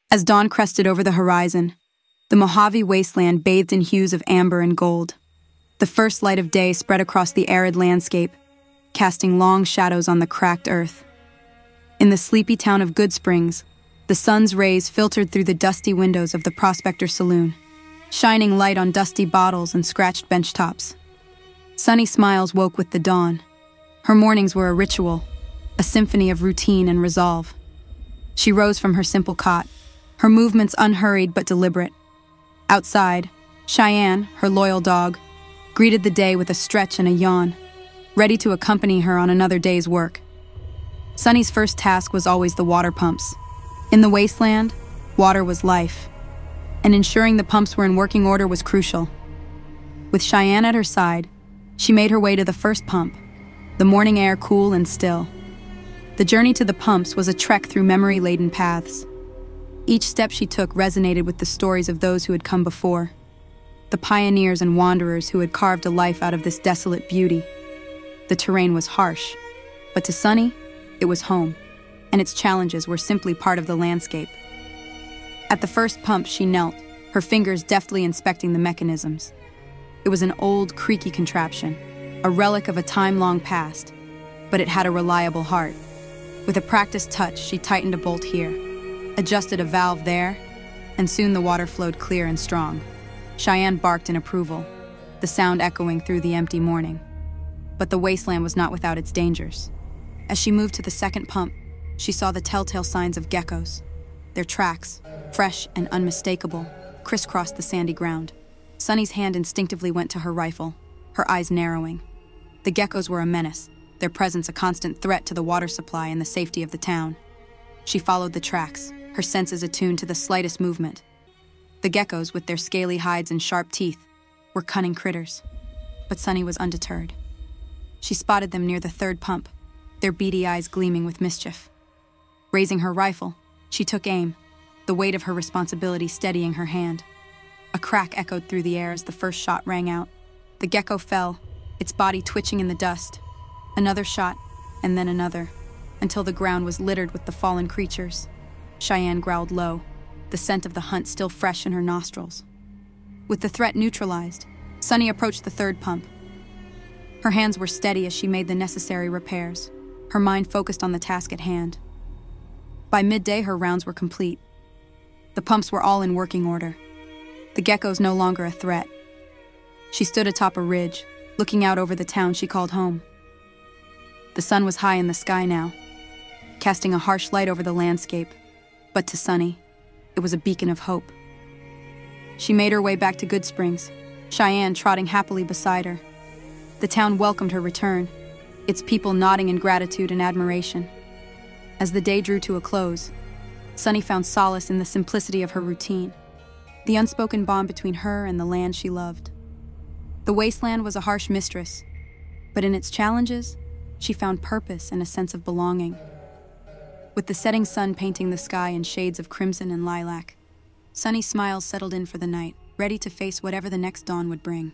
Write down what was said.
As dawn crested over the horizon, the Mojave wasteland bathed in hues of amber and gold. The first light of day spread across the arid landscape, casting long shadows on the cracked earth. In the sleepy town of Goodsprings, the sun's rays filtered through the dusty windows of the Prospector Saloon, shining light on dusty bottles and scratched bench tops. Sunny smiles woke with the dawn. Her mornings were a ritual, a symphony of routine and resolve. She rose from her simple cot, her movements unhurried but deliberate. Outside, Cheyenne, her loyal dog, greeted the day with a stretch and a yawn, ready to accompany her on another day's work. Sunny's first task was always the water pumps. In the wasteland, water was life, and ensuring the pumps were in working order was crucial. With Cheyenne at her side, she made her way to the first pump, the morning air cool and still. The journey to the pumps was a trek through memory-laden paths. Each step she took resonated with the stories of those who had come before, the pioneers and wanderers who had carved a life out of this desolate beauty. The terrain was harsh, but to Sunny, it was home, and its challenges were simply part of the landscape. At the first pump, she knelt, her fingers deftly inspecting the mechanisms. It was an old, creaky contraption, a relic of a time long past, but it had a reliable heart. With a practiced touch, she tightened a bolt here, adjusted a valve there, and soon the water flowed clear and strong. Cheyenne barked in approval, the sound echoing through the empty morning. But the wasteland was not without its dangers. As she moved to the second pump, she saw the telltale signs of geckos. Their tracks, fresh and unmistakable, crisscrossed the sandy ground. Sunny's hand instinctively went to her rifle, her eyes narrowing. The geckos were a menace, their presence a constant threat to the water supply and the safety of the town. She followed the tracks, her senses attuned to the slightest movement. The geckos, with their scaly hides and sharp teeth, were cunning critters. But Sunny was undeterred. She spotted them near the third pump, their beady eyes gleaming with mischief. Raising her rifle, she took aim, the weight of her responsibility steadying her hand. A crack echoed through the air as the first shot rang out. The gecko fell, its body twitching in the dust. Another shot, and then another, until the ground was littered with the fallen creatures. Cheyenne growled low, the scent of the hunt still fresh in her nostrils. With the threat neutralized, Sunny approached the third pump. Her hands were steady as she made the necessary repairs, her mind focused on the task at hand. By midday, her rounds were complete. The pumps were all in working order. The geckos no longer a threat. She stood atop a ridge, looking out over the town she called home. The sun was high in the sky now, casting a harsh light over the landscape, but to Sunny, it was a beacon of hope. She made her way back to Goodsprings, Cheyenne trotting happily beside her. The town welcomed her return, its people nodding in gratitude and admiration. As the day drew to a close, Sunny found solace in the simplicity of her routine, the unspoken bond between her and the land she loved. The wasteland was a harsh mistress, but in its challenges, she found purpose and a sense of belonging. With the setting sun painting the sky in shades of crimson and lilac, Sunny's smiles settled in for the night, ready to face whatever the next dawn would bring.